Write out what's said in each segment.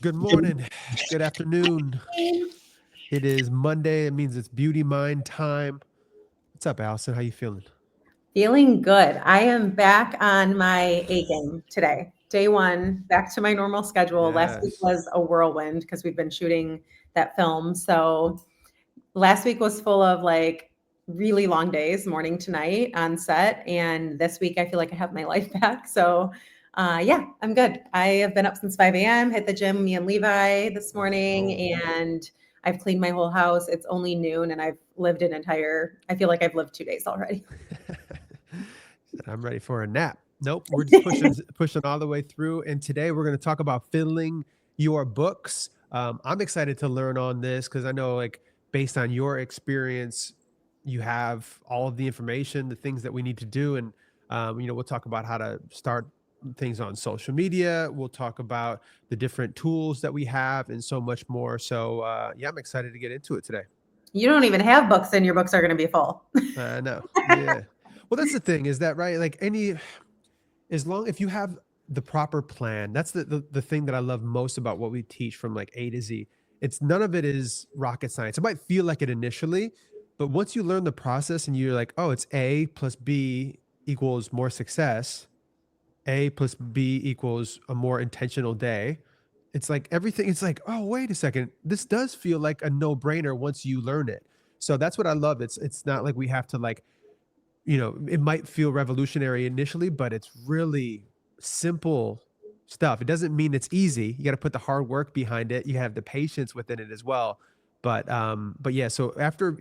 Good morning. Good afternoon. It is Monday. It means it's beauty mind time. What's up, Allison? How you feeling? Feeling good. I am back on my A game today. Day one, back to my normal schedule. Last week Yes. was a whirlwind because we've been shooting that film. So last week was full of like really long days, morning to night on set. And this week I feel like I have my life back. So yeah, I'm good. I have been up since 5 a.m., hit the gym, me and Levi this Let's morning, go. and I've cleaned my whole house. It's only noon and I've lived I feel like I've lived 2 days already. Said I'm ready for a nap. Nope, we're just pushing all the way through. And today we're going to talk about filling your books. I'm excited to learn on this because I know, like, based on your experience, you have all of the information, the things that we need to do, and we'll talk about how to start things on social media. We'll talk about the different tools that we have, and so much more. So yeah, I'm excited to get into it today. You don't even have books and your books are going to be full. I know. Yeah. Well, that's the thing, is that right? Like, as long if you have the proper plan, that's the thing that I love most about what we teach from like A to Z. It's none of it is rocket science. It might feel like it initially, but once you learn the process and you're like, oh, it's A plus B equals more success, A plus B equals a more intentional day. It's like everything, it's like, oh, wait a second. This does feel like a no-brainer once you learn it. So that's what I love. It's not like we have to, like, it might feel revolutionary initially, but it's really simple stuff. It doesn't mean it's easy. You got to put the hard work behind it. You have the patience within it as well. But yeah, so after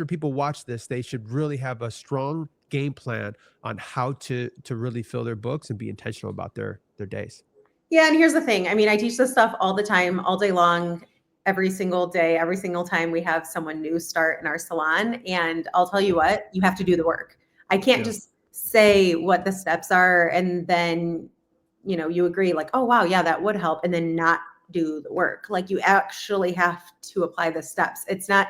people watch this, they should really have a strong game plan on how to really fill their books and be intentional about their days. Yeah, and here's the thing. I mean, I teach this stuff all the time, all day long, every single day, every single time we have someone new start in our salon. And I'll tell you what, you have to do the work. I can't Yeah. just say what the steps are and then, you agree like, oh, wow, yeah, that would help. And then not do the work. Like you actually have to apply the steps. It's not,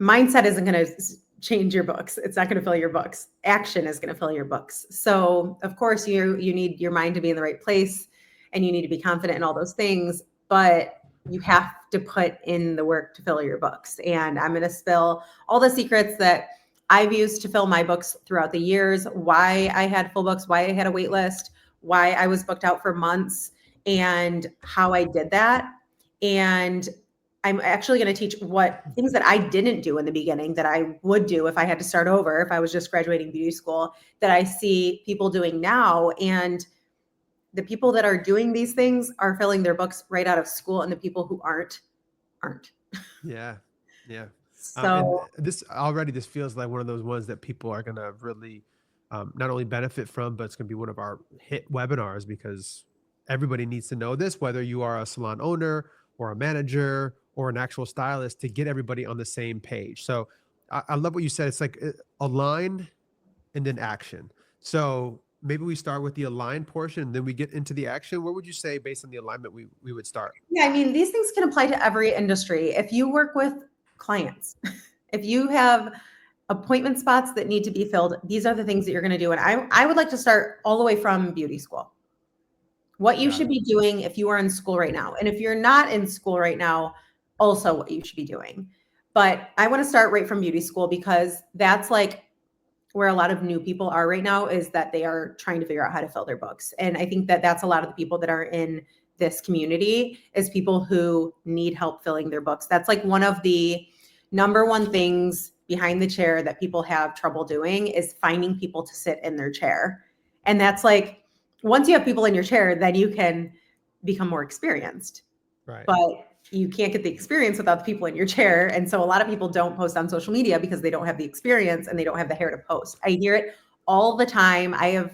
mindset isn't going to change your books. It's not going to fill your books. Action is going to fill your books. So of course you need your mind to be in the right place and you need to be confident in all those things, but you have to put in the work to fill your books. And I'm going to spill all the secrets that I've used to fill my books throughout the years, why I had full books, why I had a wait list, why I was booked out for months, and how I did that. And I'm actually going to teach what things that I didn't do in the beginning that I would do if I had to start over, if I was just graduating beauty school, that I see people doing now. And the people that are doing these things are filling their books right out of school, and the people who aren't. Yeah. Yeah. And So this feels like one of those ones that people are going to really not only benefit from, but it's going to be one of our hit webinars because everybody needs to know this, whether you are a salon owner or a manager or an actual stylist, to get everybody on the same page. So I love what you said. It's like align and then action. So maybe we start with the align portion and then we get into the action. What would you say based on the alignment we would start? yeah, I mean, these things can apply to every industry. If you work with clients, if you have appointment spots that need to be filled, these are the things that you're going to do. And I would like to start all the way from beauty school. What you Got should it. be doing if you are in school right now. And if you're not in school right now, also what you should be doing. But I want to start right from beauty school because that's like where a lot of new people are right now, is that they are trying to figure out how to fill their books. And I think that that's a lot of the people that are in this community, is people who need help filling their books. That's like one of the number one things behind the chair that people have trouble doing, is finding people to sit in their chair. And that's like, once you have people in your chair, then you can become more experienced. Right. But you can't get the experience without the people in your chair. And so a lot of people don't post on social media because they don't have the experience and they don't have the hair to post. I hear it all the time. I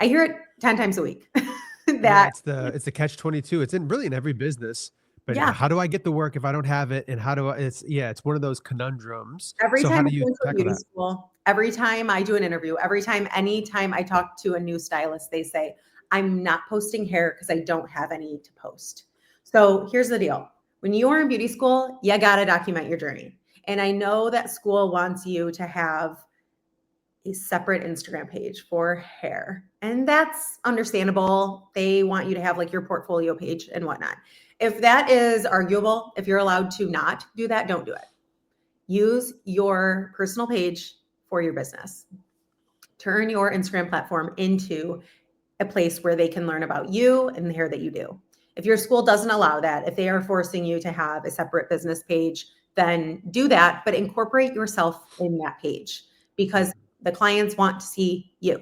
hear it 10 times a week. Yeah, That it's the catch 22. It's in every business. But yeah, how do I get the work if I don't have it? And how do I, it's one of those conundrums. every So how time do I you go into a tackle beauty that? school, every time I do an interview, anytime I talk to a new stylist, they say, I'm not posting hair because I don't have any to post. So here's the deal. When you are in beauty school, you got to document your journey. And I know that school wants you to have a separate Instagram page for hair. And that's understandable. They want you to have like your portfolio page and whatnot. If that is arguable, if you're allowed to not do that, don't do it. Use your personal page for your business. Turn your Instagram platform into a place where they can learn about you and the hair that you do. If your school doesn't allow that, if they are forcing you to have a separate business page, then do that, but incorporate yourself in that page because the clients want to see you.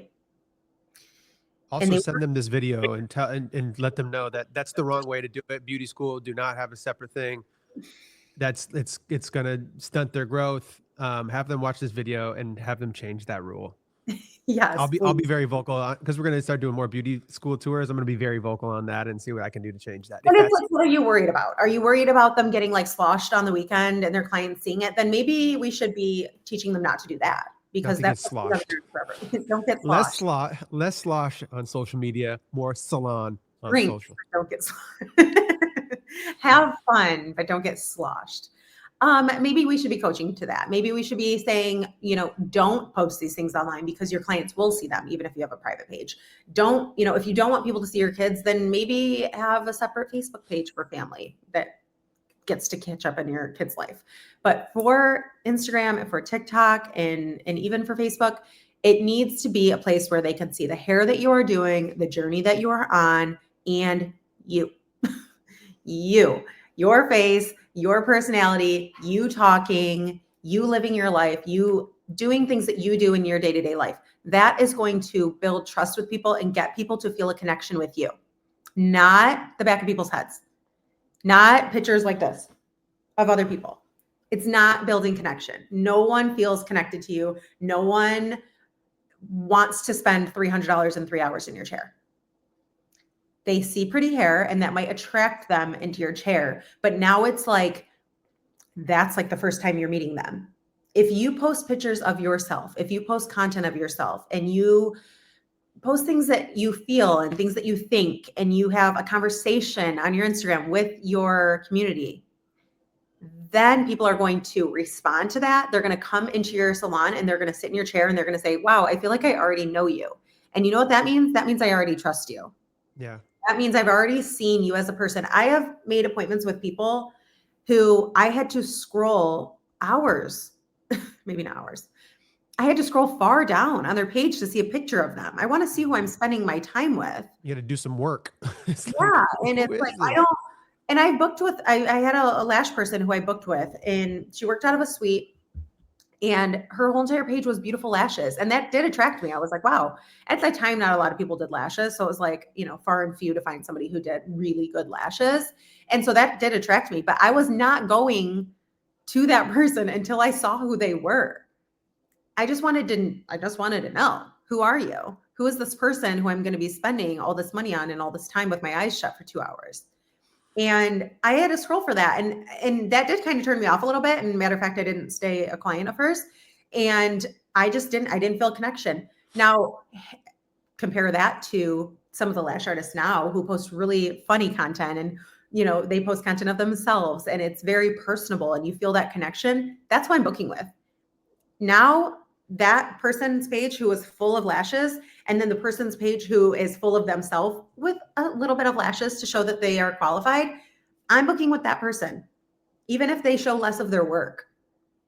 And Also they send them this video and tell and let them know that that's the wrong way to do it. Beauty school, do not have a separate thing. It's gonna stunt their growth. Have them watch this video and have them change that rule. yes, I'll be very vocal because we're gonna start doing more beauty school tours. I'm gonna be very vocal on that and see what I can do to change that. and it's like, what are you worried about? Are you worried about them getting like sloshed on the weekend and their clients seeing it? Then maybe we should be teaching them not to do that because that's sloshed. Don't get sloshed. Less slosh on social media, more salon on Drink, social. don't get have fun, but don't get sloshed. Maybe we should be coaching to that. Maybe we should be saying, don't post these things online because your clients will see them, even if you have a private page. Don't, if you don't want people to see your kids, then maybe have a separate Facebook page for family that gets to catch up in your kid's life. But for Instagram and for TikTok and even for Facebook, it needs to be a place where they can see the hair that you are doing, the journey that you are on, and you, your face, your personality, you talking, you living your life, you doing things that you do in your day-to-day life. That is going to build trust with people and get people to feel a connection with you, not the back of people's heads, not pictures like this of other people. It's not building connection. No one feels connected to you. No one wants to spend $300 in 3 hours in your chair. They see pretty hair and that might attract them into your chair. But now it's like, that's like the first time you're meeting them. If you post pictures of yourself, if you post content of yourself and you post things that you feel and things that you think, and you have a conversation on your Instagram with your community, then people are going to respond to that. They're going to come into your salon and they're going to sit in your chair and they're going to say, wow, I feel like I already know you. And you know what that means? That means I already trust you. Yeah. That means I've already seen you as a person. I have made appointments with people who I had to scroll hours, maybe not hours. I had to scroll far down on their page to see a picture of them. I want to see who I'm spending my time with. You got to do some work. Yeah. And it's like, I booked with, I had a lash person who I booked with, and she worked out of a suite, and her whole entire page was beautiful lashes. And that did attract me. I was like, wow. At that time, not a lot of people did lashes. So it was like, far and few to find somebody who did really good lashes. And so that did attract me, but I was not going to that person until I saw who they were. I just wanted to know, who are you? Who is this person who I'm going to be spending all this money on and all this time with my eyes shut for 2 hours? And I had to scroll for that. And that did kind of turn me off a little bit. And matter of fact, I didn't stay a client at first. And I didn't feel connection. Now, compare that to some of the lash artists now who post really funny content, and they post content of themselves and it's very personable and you feel that connection. That's who I'm booking with. Now, that person's page who is full of lashes, and then the person's page who is full of themselves with a little bit of lashes to show that they are qualified, I'm booking with that person, even if they show less of their work.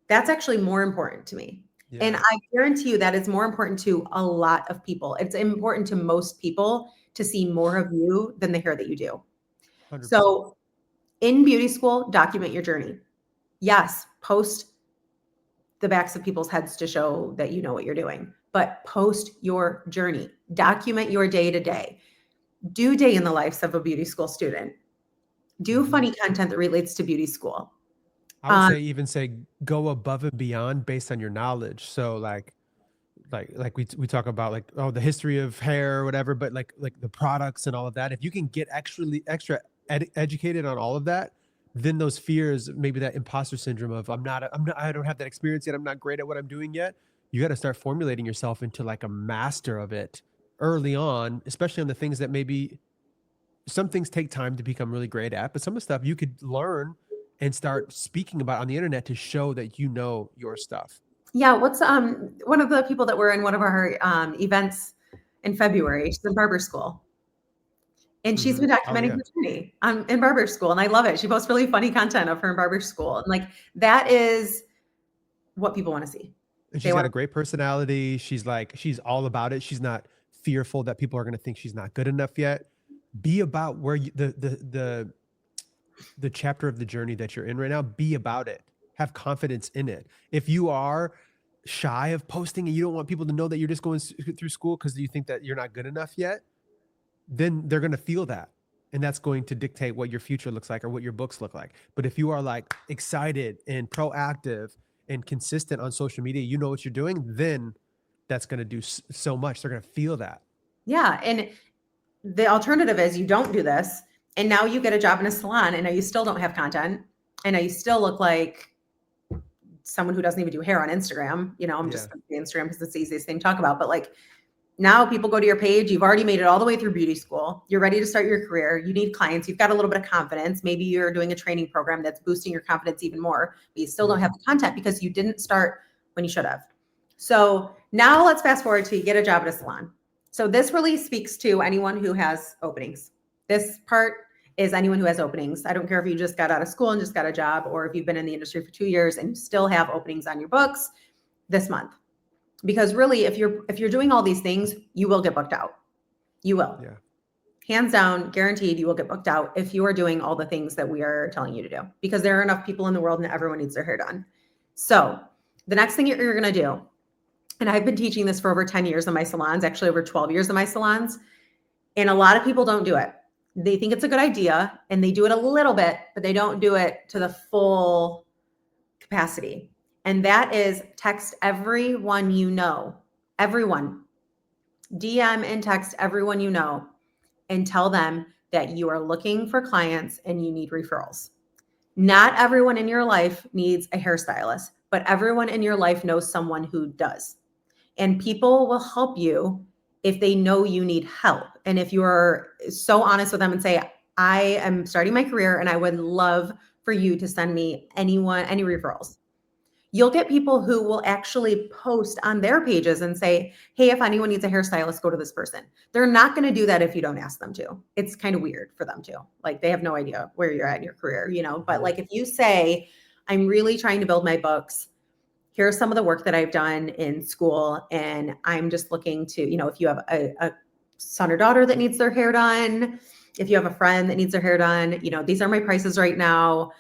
That's actually more important to me. Yeah. And I guarantee you that is more important to a lot of people. It's important to most people to see more of you than the hair that you do. 100%. So in beauty school, document your journey. Yes, post the backs of people's heads to show that you know what you're doing, but post your journey, document your day to day, do day in the lives of a beauty school student, do funny content that relates to beauty school. I would say go above and beyond based on your knowledge. So like we talk about like, the history of hair or whatever, but like the products and all of that, if you can get extra educated on all of that, then those fears, maybe that imposter syndrome of I don't have that experience yet, I'm not great at what I'm doing yet. You got to start formulating yourself into like a master of it early on, especially on the things that maybe some things take time to become really great at, but some of the stuff you could learn and start speaking about on the internet to show that you know your stuff. Yeah, what's one of the people that were in one of our events in February, she's in barber school. And she's Hmm. been Oh documenting yeah. her journey in barber school, and I love it. She posts really funny content of her in barber school, and like that is what people want to see. And They she's got want a great personality. She's all about it. She's not fearful that people are going to think she's not good enough yet. Be about where you, the chapter of the journey that you're in right now. Be about it. Have confidence in it. If you are shy of posting and you don't want people to know that you're just going through school because you think that you're not good enough yet, then they're going to feel that. And that's going to dictate what your future looks like or what your books look like. But if you are like excited and proactive and consistent on social media, you know what you're doing, then that's going to do so much. They're going to feel that. yeah, and the alternative is you don't do this, and now you get a job in a salon, and now you still don't have content, and now you still look like someone who doesn't even do hair on Instagram. I'm Yeah. just gonna say Instagram because it's the easiest thing to talk about, but like now people go to your page, you've already made it all the way through beauty school. You're ready to start your career. You need clients. You've got a little bit of confidence. Maybe you're doing a training program that's boosting your confidence even more, but you still don't have the content because you didn't start when you should have. So now let's fast forward to you get a job at a salon. So this really speaks to anyone who has openings. This part is anyone who has openings. I don't care if you just got out of school and just got a job, or if you've been in the industry for 2 years and you still have openings on your books this month. Because really, if you're doing all these things, you will get booked out. You will. Yeah. Hands down, guaranteed you will get booked out if you are doing all the things that we are telling you to do, because there are enough people in the world and everyone needs their hair done. So the next thing you're going to do, and I've been teaching this for over 10 years in my salons, actually over 12 years in my salons, and a lot of people don't do it. They think it's a good idea and they do it a little bit, but they don't do it to the full capacity. And that is text everyone you know, everyone, DM and text everyone you know, and tell them that you are looking for clients and you need referrals. Not everyone in your life needs a hairstylist, but everyone in your life knows someone who does. And people will help you if they know you need help. And if you're so honest with them and say, I am starting my career and I would love for you to send me any referrals. You'll get people who will actually post on their pages and say, hey, if anyone needs a hairstylist, go to this person. They're not going to do that if you don't ask them to. It's kind of weird for them to. Like, they have no idea where you're at in your career, But like, if you say, I'm really trying to build my books, here's some of the work that I've done in school, and I'm just looking to, if you have a son or daughter that needs their hair done, if you have a friend that needs their hair done, these are my prices right now.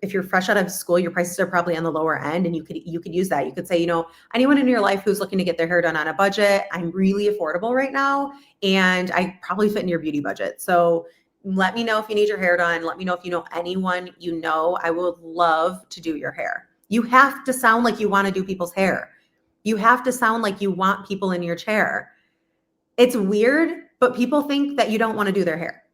If you're fresh out of school, your prices are probably on the lower end, and you could use that. You could say, anyone in your life who's looking to get their hair done on a budget, I'm really affordable right now, and I probably fit in your beauty budget. So let me know if you need your hair done. Let me know if you know anyone I would love to do your hair. You have to sound like you want to do people's hair. You have to sound like you want people in your chair. It's weird, but people think that you don't want to do their hair.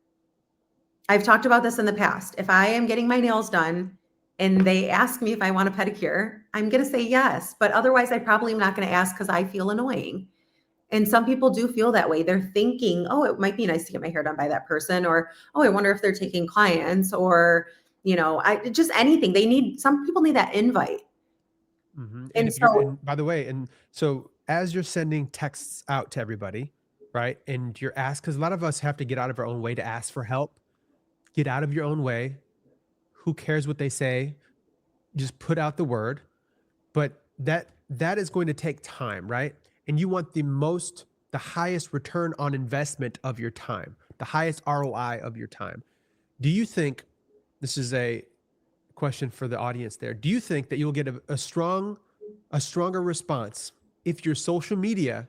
I've talked about this in the past. If I am getting my nails done and they ask me if I want a pedicure, I'm going to say yes. But otherwise, I probably am not going to ask because I feel annoying. And some people do feel that way. They're thinking, oh, it might be nice to get my hair done by that person. Or, oh, I wonder if they're taking clients, or, just anything. Some people need that invite. Mm-hmm. And And by the way, and so as you're sending texts out to everybody, right? And you're asked, because a lot of us have to get out of our own way to ask for help. Get out of your own way. Who cares what they say? Just put out the word. But that is going to take time, right? And you want the highest return on investment of your time, the highest ROI of your time. Do you think, this is a question for the audience there, do you think that you'll get a stronger response if your social media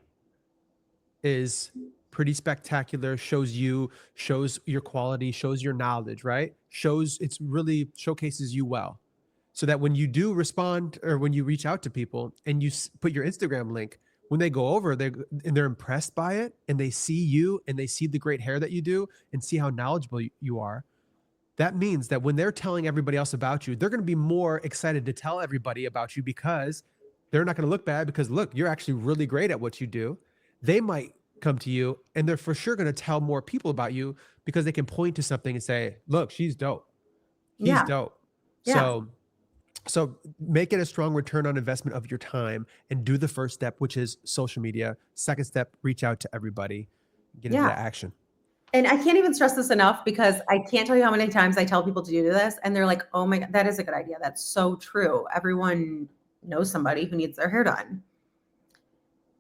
is pretty spectacular, shows your quality, shows your knowledge, right? It's really showcases you well. So that when you do respond, or when you reach out to people and you put your Instagram link, when they go over, they're impressed by it, and they see you and they see the great hair that you do and see how knowledgeable you are. That means that when they're telling everybody else about you, they're going to be more excited to tell everybody about you, because they're not going to look bad, because look, you're actually really great at what you do. They might come to you and they're for sure going to tell more people about you, because they can point to something and say, look, she's dope. He's yeah, dope. yeah. So So make it a strong return on investment of your time and do the first step, which is social media. Second step, reach out to everybody, get into Yeah. that action. And I can't even stress this enough because I can't tell you how many times I tell people to do this and they're like, oh my God, that is a good idea. That's so true. Everyone knows somebody who needs their hair done.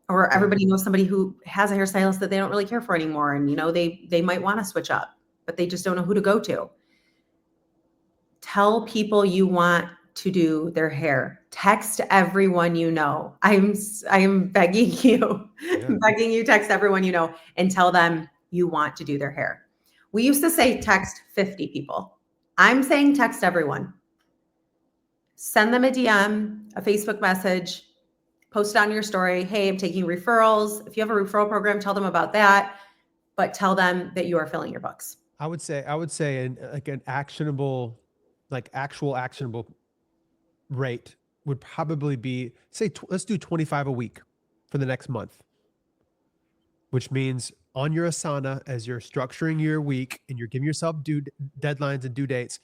Or everybody knows somebody who has a hairstylist that they don't really care for anymore. And, they might want to switch up, but they just don't know who to go to. Tell people you want to do their hair. Text everyone you know. I'm begging you, begging you, text everyone you know and tell them you want to do their hair. We used to say text 50 people. I'm saying text everyone. Send them a DM, a Facebook message, post it on your story. Hey, I'm taking referrals. If you have a referral program, tell them about that, but tell them that you are filling your books. I would say an actionable, like actual actionable rate would probably be, say, let's do 25 a week for the next month, which means on your Asana, as you're structuring your week and you're giving yourself deadlines and due dates,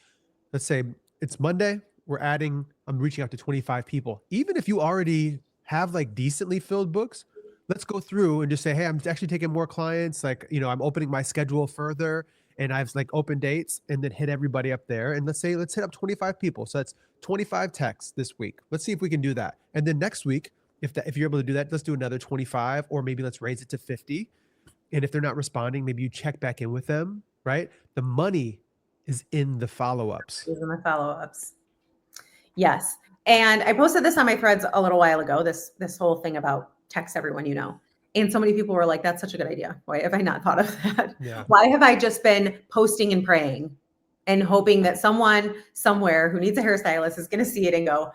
let's say it's Monday, I'm reaching out to 25 people. Even if you already have like decently filled books, let's go through and just say, hey, I'm actually taking more clients. Like, I'm opening my schedule further and I've like open dates, and then hit everybody up there. And let's hit up 25 people. So that's 25 texts this week. Let's see if we can do that. And then next week, if you're able to do that, let's do another 25, or maybe let's raise it to 50. And if they're not responding, maybe you check back in with them, right? The money is in the follow-ups. Yes. And I posted this on my threads a little while ago, this whole thing about text everyone you know. And so many people were like, that's such a good idea. Why have I not thought of that? Yeah. Why have I just been posting and praying and hoping that someone somewhere who needs a hairstylist is going to see it and go,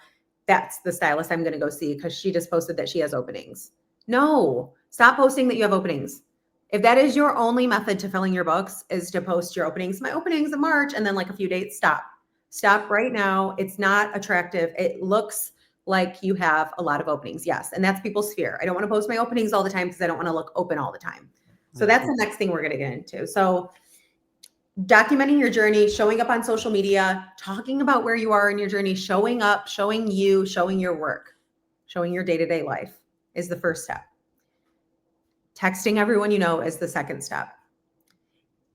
that's the stylist I'm going to go see because she just posted that she has openings. No, stop posting that you have openings. If that is your only method to filling your books, is to post your openings, my openings in March, and then like a few dates, stop right now. It's not attractive. It looks like you have a lot of openings. Yes. And that's people's fear. I don't want to post my openings all the time because I don't want to look open all the time. So that's the next thing we're going to get into. So documenting your journey, showing up on social media, talking about where you are in your journey, showing up, showing your work, showing your day-to-day life is the first step. Texting everyone you know is the second step.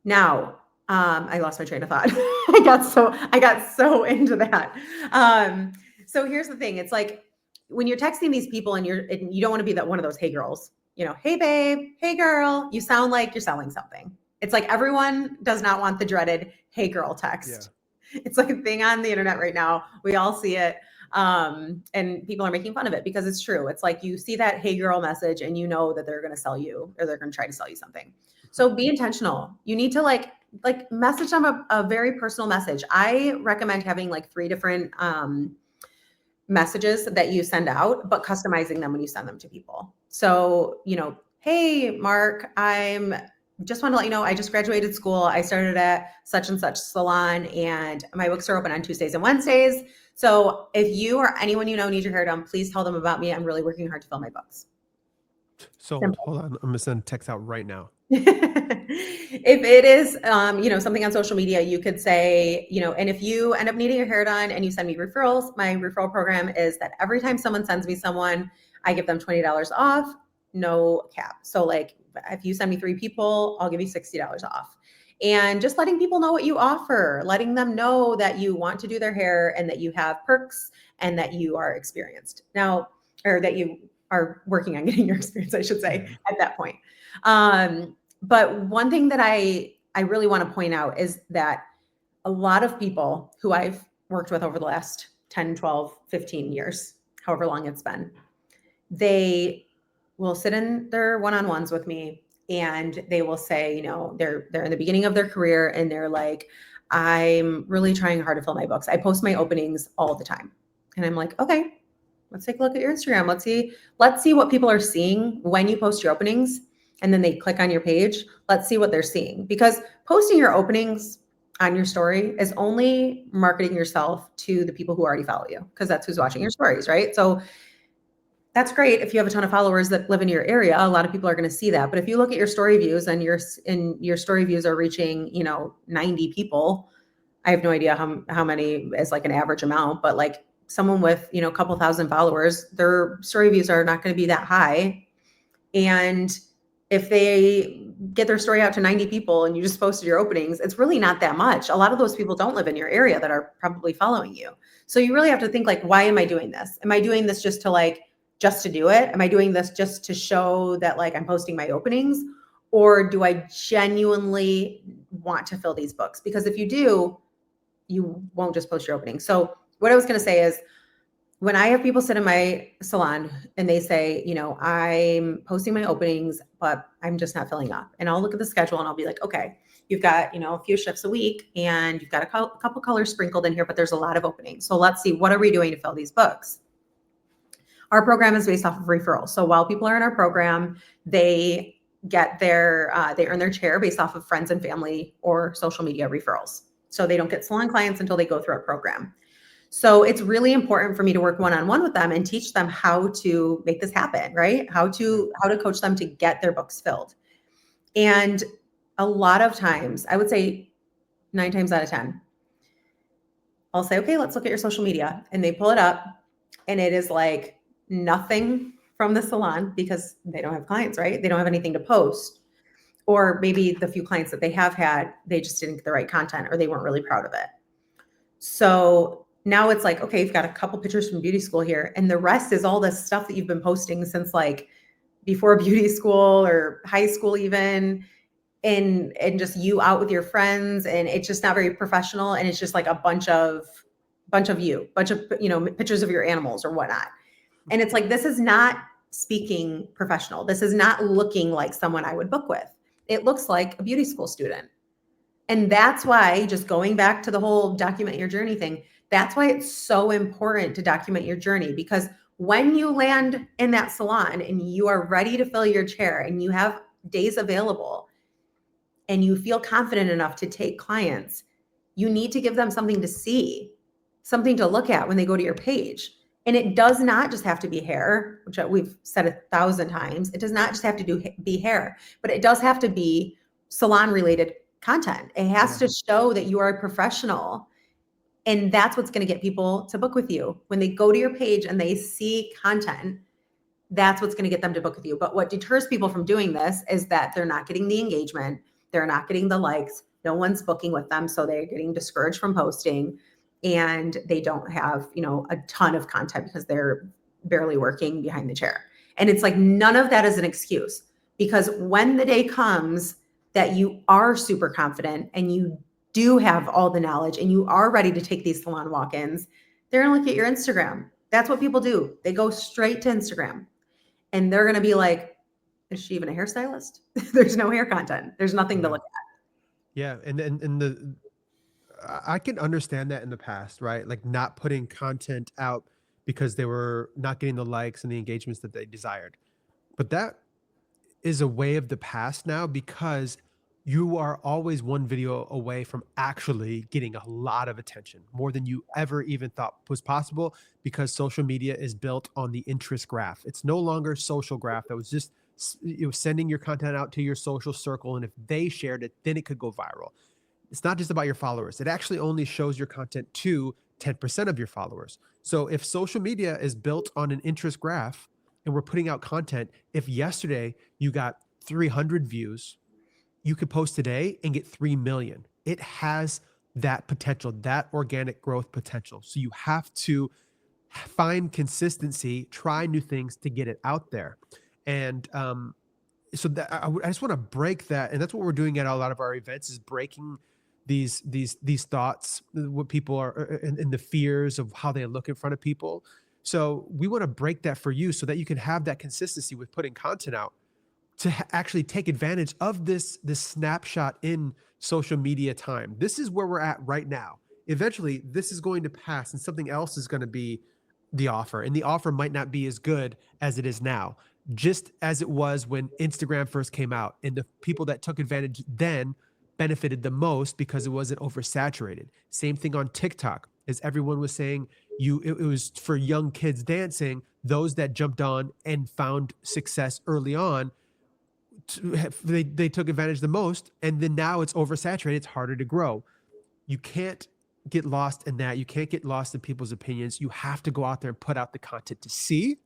Now, I lost my train of thought. I got so into that. So here's the thing. It's like when you're texting these people and you don't want to be that one of those, hey girls, hey babe, hey girl, you sound like you're selling something. It's like everyone does not want the dreaded, hey girl text. Yeah. It's like a thing on the internet right now. We all see it. And people are making fun of it because it's true. It's like you see that hey girl message and you know that they're going to sell you or they're going to try to sell you something. So be intentional. You need to like message them a very personal message. I recommend having like 3 different messages that you send out, but customizing them when you send them to people. So, hey, Mark, just want to let you know, I just graduated school. I started at such and such salon and my books are open on Tuesdays and Wednesdays. So if you or anyone you know needs your hair done, please tell them about me. I'm really working hard to fill my books. So hold on. I'm going to send a text out right now. If it is, something on social media, you could say, and if you end up needing your hair done and you send me referrals, my referral program is that every time someone sends me someone, I give them $20 off, no cap. So like if you send me 3 people, I'll give you $60 off. And just letting people know what you offer, letting them know that you want to do their hair and that you have perks and that you are experienced now, or that you are working on getting your experience, I should say, at that point. But one thing that I really want to point out is that a lot of people who I've worked with over the last 10, 12, 15 years, however long it's been, they will sit in their one-on-ones with me and they will say, they're in the beginning of their career and they're like, I'm really trying hard to fill my books. I post my openings all the time. And I'm like, okay, let's take a look at your Instagram. Let's see what people are seeing when you post your openings. And then they click on your page. Let's see what they're seeing, because posting your openings on your story is only marketing yourself to the people who already follow you, because that's who's watching your stories, right? So that's great. If you have a ton of followers that live in your area, a lot of people are going to see that. But if you look at your story views and your story views are reaching, 90 people, I have no idea how many is like an average amount, but like someone with, a couple thousand followers, their story views are not going to be that high. And if they get their story out to 90 people and you just posted your openings, it's really not that much. A lot of those people don't live in your area that are probably following you. So you really have to think like, why am I doing this? Am I doing this just to do it? Am I doing this just to show that like I'm posting my openings? Or do I genuinely want to fill these books? Because if you do, you won't just post your openings. So what I was going to say is, when I have people sit in my salon and they say, I'm posting my openings, but I'm just not filling up. And I'll look at the schedule and I'll be like, okay, you've got, a few shifts a week and you've got a couple colors sprinkled in here, but there's a lot of openings. So let's see, what are we doing to fill these books? Our program is based off of referrals. So while people are in our program, they get they earn their chair based off of friends and family or social media referrals. So they don't get salon clients until they go through our program. So it's really important for me to work one-on-one with them and teach them how to make this happen, right? How to coach them to get their books filled. And a lot of times, I would say 9 times out of 10, I'll say, okay, let's look at your social media. And they pull it up and it is like nothing from the salon because they don't have clients, right? They don't have anything to post. Or maybe the few clients that they have had, they just didn't get the right content or they weren't really proud of it. So now it's like, okay, you've got a couple pictures from beauty school here. And the rest is all this stuff that you've been posting since like before beauty school or high school even. And just you out with your friends. And it's just not very professional. And it's just like a bunch of pictures of your animals or whatnot. And it's like, this is not speaking professional. This is not looking like someone I would book with. It looks like a beauty school student. And that's why, just going back to the whole document your journey thing, that's why it's so important to document your journey, because when you land in that salon and you are ready to fill your chair and you have days available and you feel confident enough to take clients, you need to give them something to see, something to look at when they go to your page. And it does not just have to be hair, which we've said 1,000 times. It does not just have to be hair, but it does have to be salon related content. It has to show that you are a professional. And that's what's going to get people to book with you. When they go to your page and they see content, that's what's going to get them to book with you. But what deters people from doing this is that they're not getting the engagement. They're not getting the likes. No one's booking with them. So they're getting discouraged from posting and they don't have, a ton of content because they're barely working behind the chair. And it's like, none of that is an excuse, because when the day comes that you are super confident and you do have all the knowledge and you are ready to take these salon walk-ins, they're going to look at your Instagram. That's what people do. They go straight to Instagram and they're going to be like, is she even a hairstylist? There's no hair content. There's nothing to look at. Yeah. And I can understand that in the past, right? Like not putting content out because they were not getting the likes and the engagements that they desired. But that is a way of the past now, because you are always one video away from actually getting a lot of attention, more than you ever even thought was possible, because social media is built on the interest graph. It's no longer social graph that was just sending your content out to your social circle, and if they shared it, then it could go viral. It's not just about your followers. It actually only shows your content to 10% of your followers. So if social media is built on an interest graph and we're putting out content, if yesterday you got 300 views, you could post today and get 3 million. It has that potential, that organic growth potential. So you have to find consistency, try new things to get it out there. And so that I just want to break that. And that's what we're doing at a lot of our events, is breaking these thoughts, what people are, and the fears of how they look in front of people. So we want to break that for you so that you can have that consistency with putting content out, to actually take advantage of this snapshot in social media time. This is where we're at right now. Eventually, this is going to pass and something else is going to be the offer. And the offer might not be as good as it is now, just as it was when Instagram first came out. And the people that took advantage then benefited the most because it wasn't oversaturated. Same thing on TikTok, as everyone was saying, it was for young kids dancing. Those that jumped on and found success early on, they took advantage the most. And then now it's oversaturated. It's harder to grow. You can't get lost in that. You can't get lost in people's opinions. You have to go out there and put out the content to see.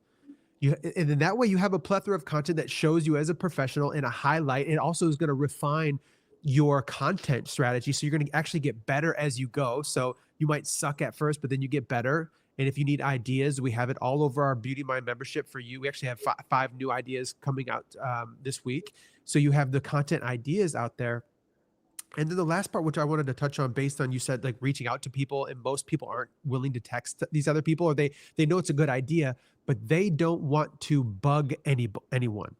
And then that way you have a plethora of content that shows you as a professional in a highlight. It also is going to refine your content strategy. So you're going to actually get better as you go. So you might suck at first, but then you get better. And if you need ideas, we have it all over our Beauty Mind membership for you. We actually have 5 new ideas coming out this week. So you have the content ideas out there. And then the last part, which I wanted to touch on, based on you said like reaching out to people, and most people aren't willing to text these other people, or they know it's a good idea, but they don't want to bug anyone.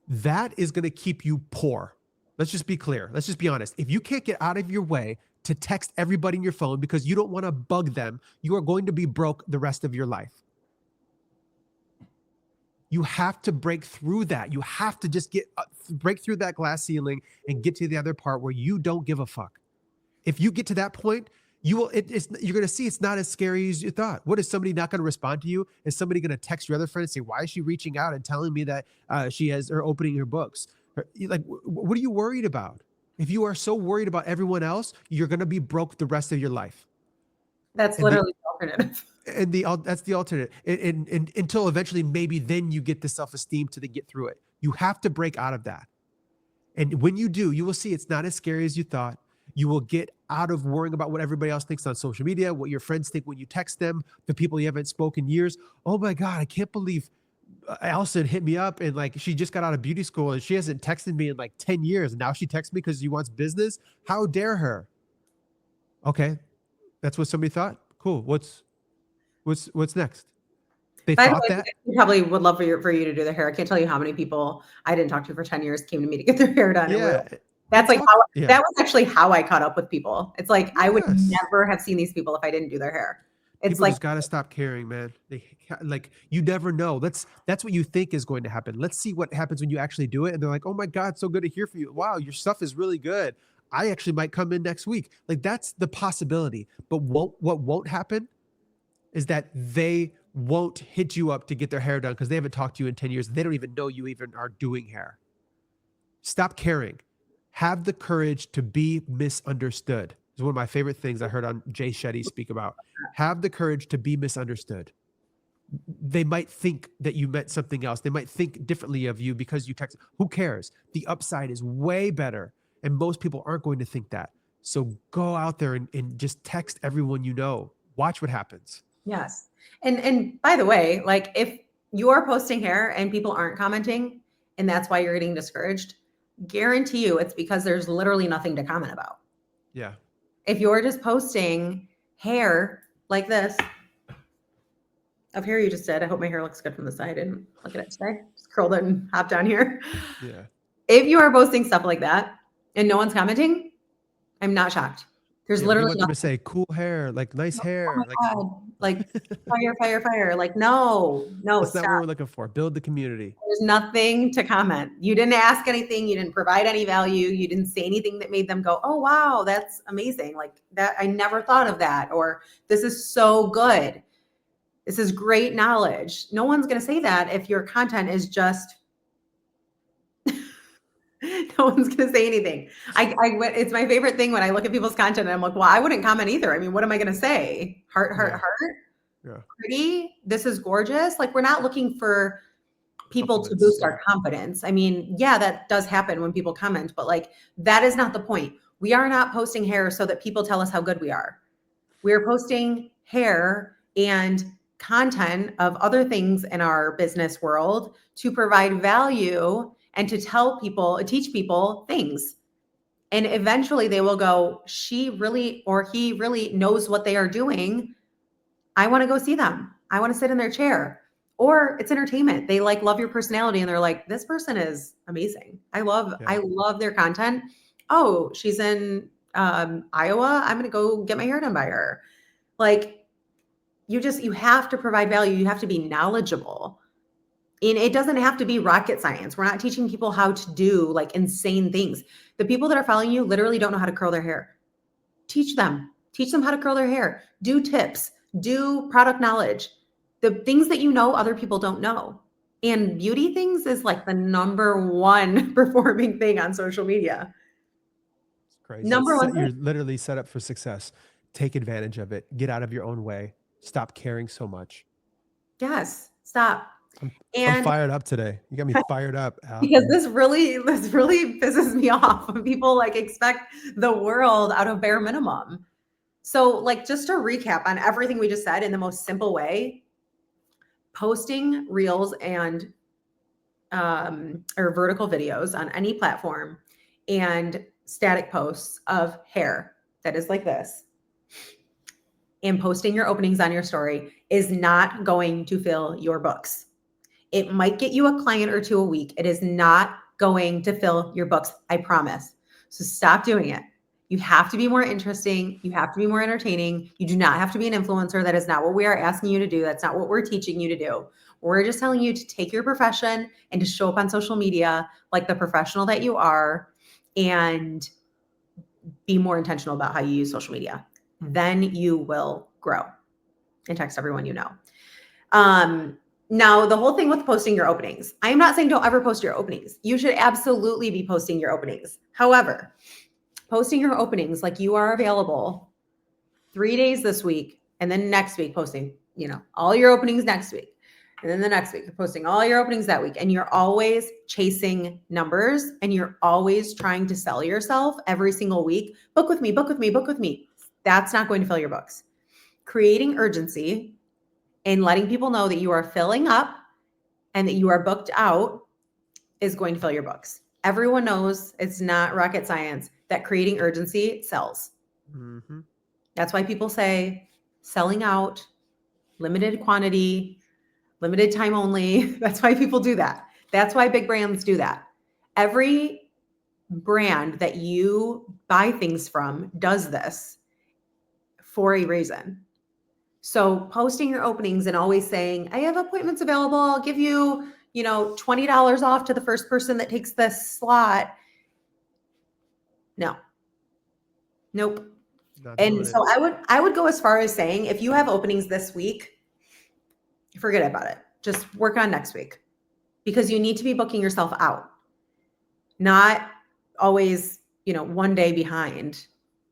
That is going to keep you poor. Let's just be clear. Let's just be honest. If you can't get out of your way to text everybody in your phone because you don't want to bug them, you are going to be broke the rest of your life. You have to break through that. You have to just break through that glass ceiling and get to the other part where you don't give a fuck. If you get to that point, you're going to see it's not as scary as you thought. What, is somebody not going to respond to you? Is somebody going to text your other friend and say, why is she reaching out and telling me that she has her opening her books? Like, what are you worried about? If you are so worried about everyone else, you're going to be broke the rest of your life. That's literally the alternative. And that's the alternative. And until eventually, maybe then you get the self-esteem to get through it. You have to break out of that. And when you do, you will see it's not as scary as you thought. You will get out of worrying about what everybody else thinks on social media, what your friends think when you text them, the people you haven't spoken in years. Oh my God, I can't believe Allison hit me up and like she just got out of beauty school and she hasn't texted me in like 10 years. And now she texts me because she wants business. How dare her? Okay. That's what somebody thought. Cool. What's next? They By the thought way, that. we probably would love for you to do their hair. I can't tell you how many people I didn't talk to for 10 years came to me to get their hair done. Yeah. That's like that was actually how I caught up with people. It's like, I would never have seen these people if I didn't do their hair. It's people like, just got to stop caring, man. Like, you never know. That's what you think is going to happen. Let's see what happens when you actually do it. And they're like, oh my God, so good to hear from you. Wow, your stuff is really good. I actually might come in next week. Like, that's the possibility. But what won't happen is that they won't hit you up to get their hair done because they haven't talked to you in 10 years. They don't even know you even are doing hair. Stop caring. Have the courage to be misunderstood. It's one of my favorite things I heard on Jay Shetty speak about. Have the courage to be misunderstood. They might think that you meant something else. They might think differently of you because you text. Who cares? The upside is way better. And most people aren't going to think that. So go out there and just text everyone you know. Watch what happens. Yes. And by the way, like if you are posting hair and people aren't commenting and that's why you're getting discouraged, guarantee you it's because there's literally nothing to comment about. Yeah. If you're just posting hair like this of hair you just did, I hope my hair looks good from the side and look at it today. Just curled it and hopped down here. Yeah. If you are posting stuff like that and no one's commenting, I'm not shocked. There's literally nothing to say. Cool hair, like nice hair, like fire. Like, no, that's not what we're looking for. Build the community. There's nothing to comment. You didn't ask anything. You didn't provide any value. You didn't say anything that made them go, oh, wow, that's amazing. Like that. I never thought of that. Or this is so good. This is great knowledge. No one's going to say that if your content is just, no one's going to say anything. It's my favorite thing when I look at people's content and I'm like, well, I wouldn't comment either. I mean, what am I going to say? Heart. Yeah. Pretty. This is gorgeous. Like, we're not looking for people to boost our confidence. I mean, yeah, that does happen when people comment, but like, that is not the point. We are not posting hair so that people tell us how good we are. We're posting hair and content of other things in our business world to provide value and to teach people things. And eventually they will go, she really, or he really knows what they are doing. I want to go see them. I want to sit in their chair. Or it's entertainment. They like love your personality and they're like, this person is amazing. I love their content. Oh, she's in Iowa. I'm going to go get my hair done by her. Like, you have to provide value. You have to be knowledgeable. And it doesn't have to be rocket science. We're not teaching people how to do like insane things. The people that are following you literally don't know how to curl their hair. Teach them how to curl their hair. Do tips, do product knowledge, the things that you know other people don't know. And beauty things is like the #1 performing thing on social media. Crazy. Number one You're thing. literally set up for success. Take advantage of it. Get out of your own way. Stop caring so much. Yes, stop. I'm And fired up today. You got me fired up, Al. because this really pisses me off when people like expect the world out of bare minimum. So like just to recap on everything we just said in the most simple way, posting reels and or vertical videos on any platform and static posts of hair that is like this and posting your openings on your story is not going to fill your books. It might get you a client or two a week. It is not going to fill your books, I promise. So stop doing it. You have to be more interesting. You have to be more entertaining. You do not have to be an influencer. That is not what we are asking you to do. That's not what we're teaching you to do. We're just telling you to take your profession and to show up on social media like the professional that you are and be more intentional about how you use social media. Then you will grow and text everyone you know. Now, the whole thing with posting your openings, I am not saying don't ever post your openings. You should absolutely be posting your openings. However, posting your openings like you are available 3 days this week and then next week posting, all your openings next week. And then the next week, you're posting all your openings that week. And you're always chasing numbers and you're always trying to sell yourself every single week. Book with me, book with me, book with me. That's not going to fill your books. Creating urgency and letting people know that you are filling up and that you are booked out is going to fill your books. Everyone knows it's not rocket science that creating urgency sells. Mm-hmm. That's why people say selling out, limited quantity, limited time only. That's why people do that. That's why big brands do that. Every brand that you buy things from does this for a reason. So posting your openings and always saying, I have appointments available. I'll give you, $20 off to the first person that takes this slot. No. Nope. And so I would go as far as saying, if you have openings this week, forget about it. Just work on next week because you need to be booking yourself out, not always, one day behind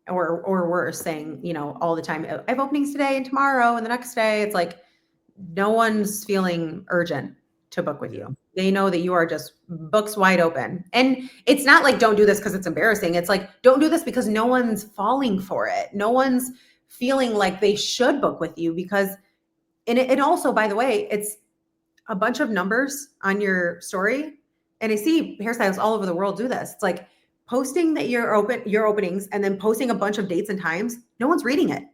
or worse saying, all the time, I have openings today and tomorrow and the next day. It's like no one's feeling urgent to book with you. They know that you are just books wide open. And it's not like don't do this because it's embarrassing. It's like don't do this because no one's falling for it. No one's feeling like they should book with you because and also, by the way, it's a bunch of numbers on your story. And I see hairstylists all over the world do this. It's like posting that your openings and then posting a bunch of dates and times. No one's reading it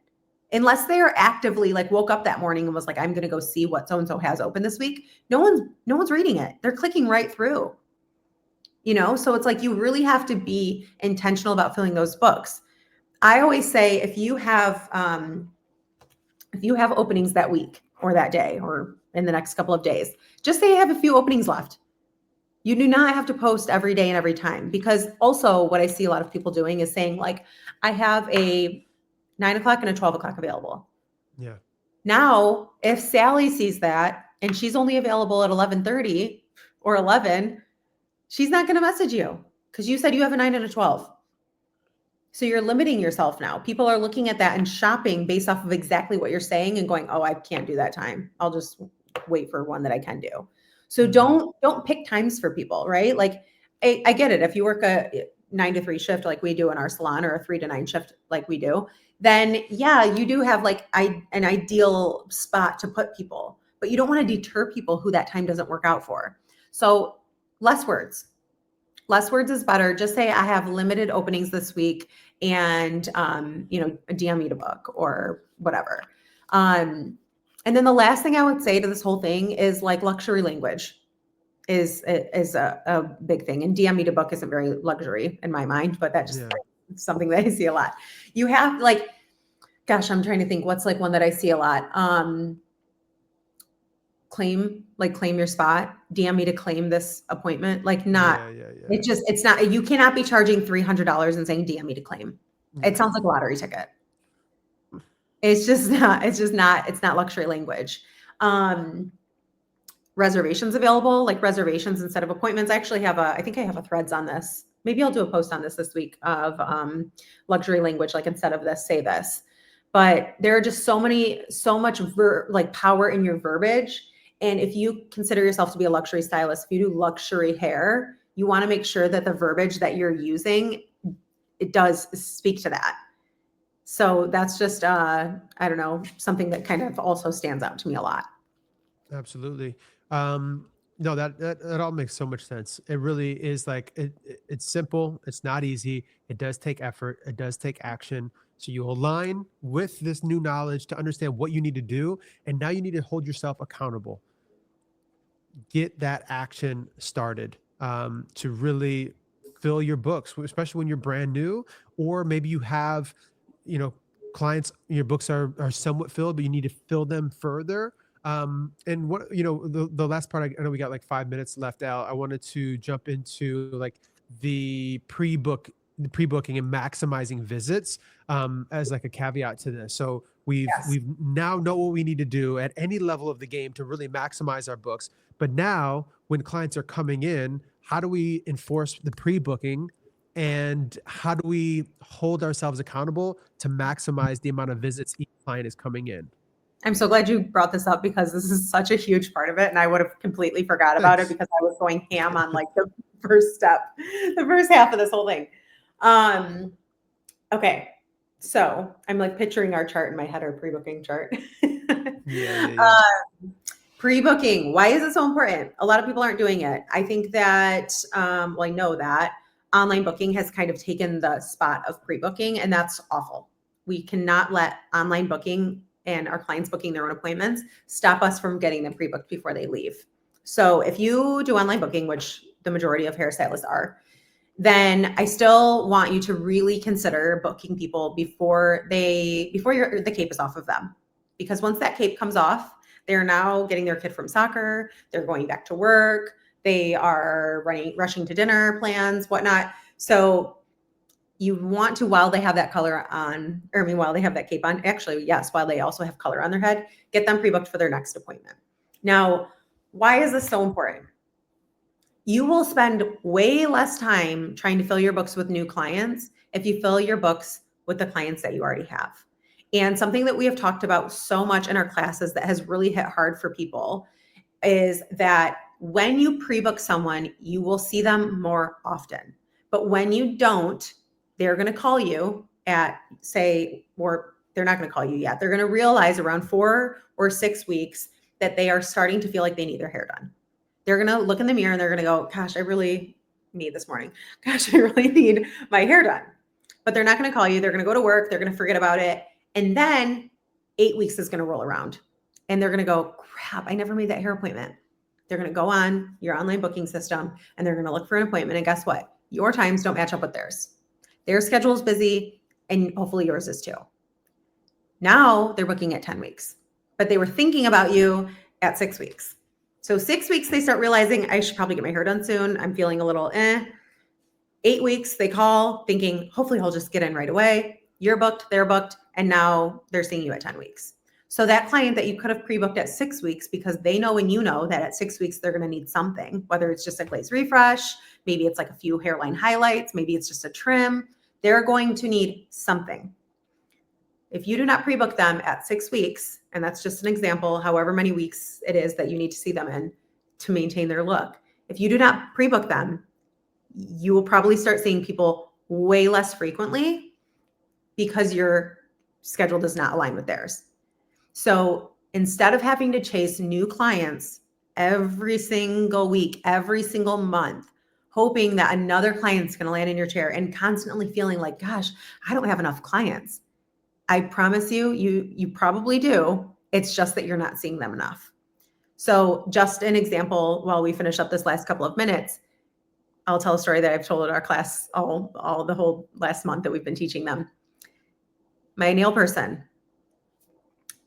unless they're actively like woke up that morning and was like, I'm going to go see what so-and-so has open this week. No one's reading it. They're clicking right through, so it's like, you really have to be intentional about filling those books. I always say, if you have openings that week or that day or in the next couple of days, just say I have a few openings left. You do not have to post every day and every time, because also what I see a lot of people doing is saying like, I have a 9 o'clock and a 12 o'clock available. Yeah. Now, if Sally sees that and she's only available at 11:30 or 11, she's not going to message you because you said you have a 9 and a 12. So you're limiting yourself now. People are looking at that and shopping based off of exactly what you're saying and going, oh, I can't do that time. I'll just wait for one that I can do. So don't pick times for people, right? Like I get it. If you work a 9 to 3 shift like we do in our salon or a 3 to 9 shift like we do, then yeah, you do have like an ideal spot to put people, but you don't want to deter people who that time doesn't work out for. So less words. Less words is better. Just say I have limited openings this week and, DM me to book or whatever. And then the last thing I would say to this whole thing is like luxury language is a big thing. And DM me to book isn't very luxury in my mind, but that's just something that I see a lot. You have like, gosh, I'm trying to think what's like one that I see a lot. Claim your spot, DM me to claim this appointment. It's not, you cannot be charging $300 and saying DM me to claim. It sounds like a lottery ticket. It's not luxury language. Reservations available, like reservations instead of appointments. I think I have a threads on this maybe I'll do a post on this week of luxury language, like instead of this, say this. But there are just so much like power in your verbiage. And if you consider yourself to be a luxury stylist, if you do luxury hair, you want to make sure that the verbiage that you're using, it does speak to that. So that's just, I don't know, something that kind of also stands out to me a lot. Absolutely. No, that all makes so much sense. It really is like it's simple. It's not easy. It does take effort. It does take action. So you align with this new knowledge to understand what you need to do, and now you need to hold yourself accountable. Get that action started to really fill your books, especially when you're brand new, or maybe you have, you know, clients. Your books are somewhat filled, but you need to fill them further. And what, you know, the last part, I know we got like 5 minutes left out. I wanted to jump into like the pre-booking and maximizing visits as like a caveat to this. So Yes. we've now know what we need to do at any level of the game to really maximize our books. But now when clients are coming in, how do we enforce the pre-booking, and how do we hold ourselves accountable to maximize the amount of visits each client is coming in? I'm so glad you brought this up because this is such a huge part of it. And I would have completely forgot about it Thanks. because I was going ham on like the first step, the first half of this whole thing. Okay. So I'm like picturing our chart in my head, our pre-booking chart. Yeah. Pre-booking. Why is it so important? A lot of people aren't doing it. I think that, well, I know that online booking has kind of taken the spot of pre-booking, and that's awful. We cannot let online booking and our clients booking their own appointments stop us from getting them pre-booked before they leave. So if you do online booking, which the majority of hairstylists are, then I still want you to really consider booking people before the cape is off of them. Because once that cape comes off, they're now getting their kid from soccer, they're going back to work, they are rushing to dinner plans, whatnot. So you want to, while they have that color on, or I mean, while they have that cape on, actually, yes, while they also have color on their head, get them pre-booked for their next appointment. Now, why is this so important? You will spend way less time trying to fill your books with new clients if you fill your books with the clients that you already have. And something that we have talked about so much in our classes that has really hit hard for people is that when you pre-book someone, you will see them more often. But when you don't, they're going to call you at, say, or they're not going to call you yet. They're going to realize around 4 or 6 weeks that they are starting to feel like they need their hair done. They're going to look in the mirror and they're going to go, gosh, I really need this morning. Gosh, I really need my hair done. But they're not going to call you. They're going to go to work. They're going to forget about it. And then 8 weeks is going to roll around and they're going to go, crap, I never made that hair appointment. They're going to go on your online booking system and they're going to look for an appointment. And guess what? Your times don't match up with theirs. Their schedule is busy and hopefully yours is too. Now they're booking at 10 weeks, but they were thinking about you at 6 weeks. So 6 weeks, they start realizing I should probably get my hair done soon. I'm feeling a little 8 weeks, they call thinking, hopefully I'll just get in right away. You're booked, they're booked, and now they're seeing you at 10 weeks. So that client that you could have pre-booked at 6 weeks because they know and you know that at 6 weeks they're going to need something, whether it's just a glaze refresh, maybe it's like a few hairline highlights, maybe it's just a trim. They're going to need something. If you do not pre-book them at 6 weeks, and that's just an example, however many weeks it is that you need to see them in to maintain their look. If you do not pre-book them, you will probably start seeing people way less frequently because your schedule does not align with theirs. So instead of having to chase new clients every single week, every single month, hoping that another client's going to land in your chair and constantly feeling like, gosh, I don't have enough clients. I promise you, you probably do. It's just that you're not seeing them enough. So just an example, while we finish up this last couple of minutes, I'll tell a story that I've told at our class all the whole last month that we've been teaching them. My nail person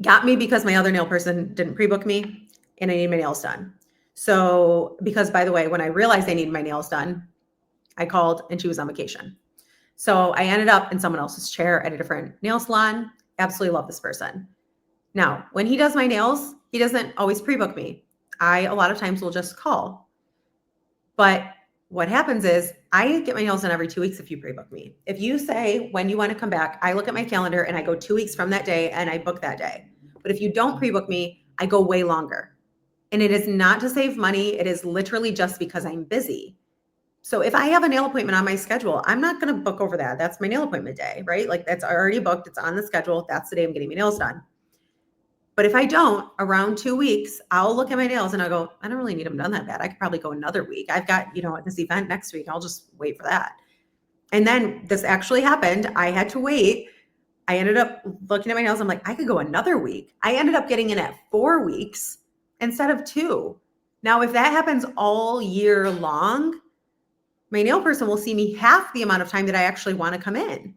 got me because my other nail person didn't pre-book me and I need my nails done. So, because by the way, when I realized I needed my nails done, I called and she was on vacation. So I ended up in someone else's chair at a different nail salon. Absolutely love this person. Now, when he does my nails, he doesn't always pre-book me. I, a lot of times, will just call. But what happens is I get my nails done every 2 weeks if you pre-book me. If you say when you want to come back, I look at my calendar and I go 2 weeks from that day and I book that day. But if you don't pre-book me, I go way longer. And it is not to save money. It is literally just because I'm busy. So if I have a nail appointment on my schedule, I'm not going to book over that. That's my nail appointment day, right? Like that's already booked. It's on the schedule. That's the day I'm getting my nails done. But if I don't, around 2 weeks, I'll look at my nails and I'll go, I don't really need them done that bad. I could probably go another week. I've got, this event next week. I'll just wait for that. And then this actually happened. I had to wait. I ended up looking at my nails. I'm like, I could go another week. I ended up getting in at 4 weeks instead of 2. Now, if that happens all year long, my nail person will see me half the amount of time that I actually want to come in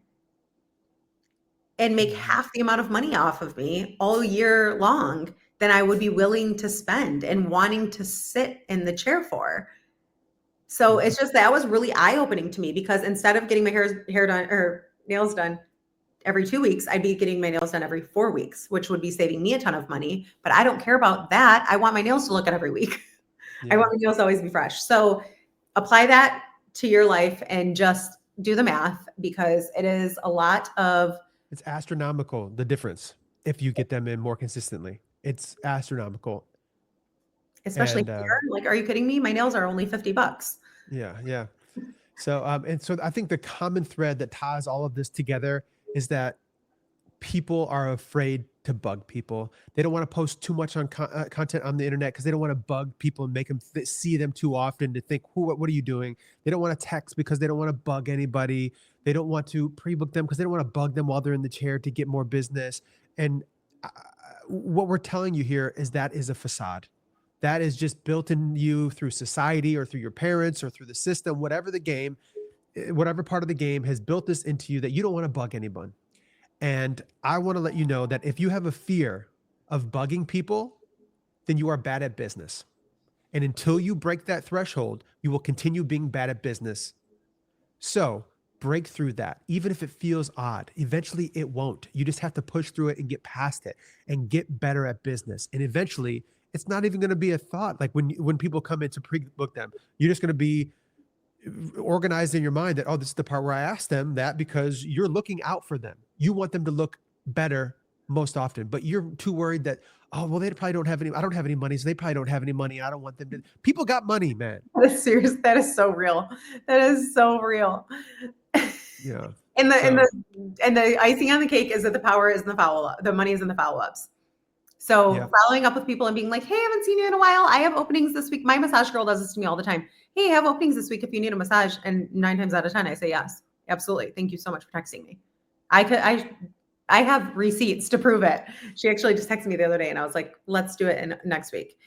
and make half the amount of money off of me all year long than I would be willing to spend and wanting to sit in the chair for. So it's just, that was really eye-opening to me, because instead of getting my hair done or nails done every 2 weeks, I'd be getting my nails done every 4 weeks, which would be saving me a ton of money. But I don't care about that. I want my nails to look good every week. I want my nails to always be fresh. So apply that to your life and just do the math, because it is a lot of. It's astronomical, the difference, if you get them in more consistently. It's astronomical. Especially here, like, are you kidding me? My nails are only $50. Yeah. So, and so I think the common thread that ties all of this together is that people are afraid to bug people. They don't want to post too much on content on the internet because they don't want to bug people and make them see them too often to think, what are you doing? They don't want to text because they don't want to bug anybody. They don't want to pre-book them because they don't want to bug them while they're in the chair to get more business. And what we're telling you here is that is a facade. That is just built in you through society or through your parents or through the system, whatever part of the game has built this into you, that you don't want to bug anyone. And I want to let you know that if you have a fear of bugging people, then you are bad at business. And until you break that threshold, you will continue being bad at business. So break through that. Even if it feels odd, eventually it won't. You just have to push through it and get past it and get better at business. And eventually it's not even going to be a thought. Like when people come in to pre-book them, you're just going to be organized in your mind that, oh, this is the part where I ask them that, because you're looking out for them. You want them to look better most often, but you're too worried that, oh, well, they probably don't have any, I don't have any money, so they probably don't have any money. I don't want them to. People got money, man. That is serious. That is so real. That is so real. Yeah. And the icing on the cake is that the power is in the follow-up. The money is in the follow-ups. So following up with people and being like, hey, I haven't seen you in a while. I have openings this week. My massage girl does this to me all the time. Hey, I have openings this week if you need a massage. And 9 times out of 10, I say yes. Absolutely. Thank you so much for texting me. I have receipts to prove it. She actually just texted me the other day and I was like, let's do it next week.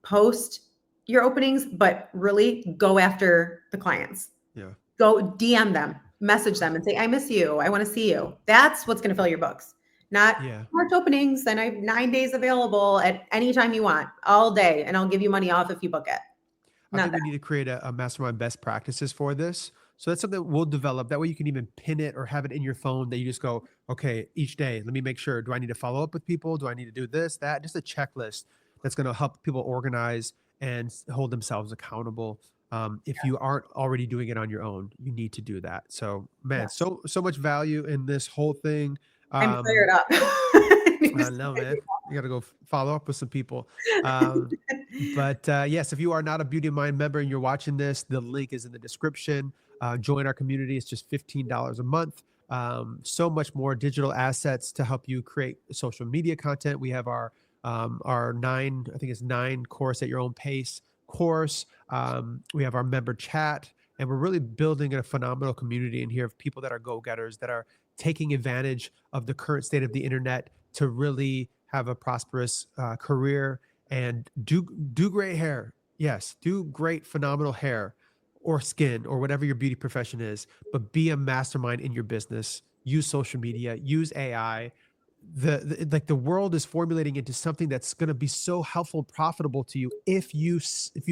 Post your openings, but really go after the clients. Yeah. Go DM them, message them and say, I miss you. I want to see you. That's what's going to fill your books. Not marked openings, and I have 9 days available at any time you want, all day, and I'll give you money off if you book it. I think we need to create a mastermind best practices for this. So that's something we'll develop. That way you can even pin it or have it in your phone that you just go, okay, each day, let me make sure, do I need to follow up with people? Do I need to do this, that? Just a checklist that's going to help people organize and hold themselves accountable. If you aren't already doing it on your own, you need to do that. So, man, so much value in this whole thing. I'm fired up. I know, man. You got to go follow up with some people. But yes, if you are not a Beauty of Mind member and you're watching this, the link is in the description. Join our community. It's just $15 a month. So much more digital assets to help you create social media content. We have our 9 course at your own pace course. We have our member chat, and we're really building a phenomenal community in here of people that are go-getters, that are taking advantage of the current state of the internet to really have a prosperous career and do great hair. Yes, do great, phenomenal hair or skin or whatever your beauty profession is, but be a mastermind in your business. Use social media, use AI. The world is formulating into something that's going to be so helpful, profitable to you if you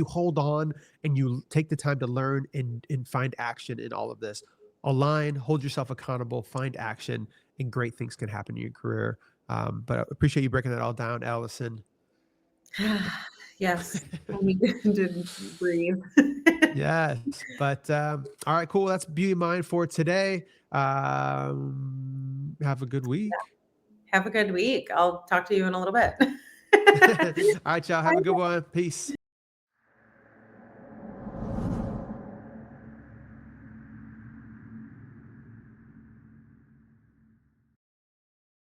hold on and you take the time to learn and find action in all of this. Align, hold yourself accountable, find action, and great things can happen in your career. But I appreciate you breaking that all down, Allison. Yes, I need to breathe. Yes. But all right, cool. That's Beauty Mind for today. Have a good week. Have a good week. I'll talk to you in a little bit. All right, y'all. Have a good one. Peace.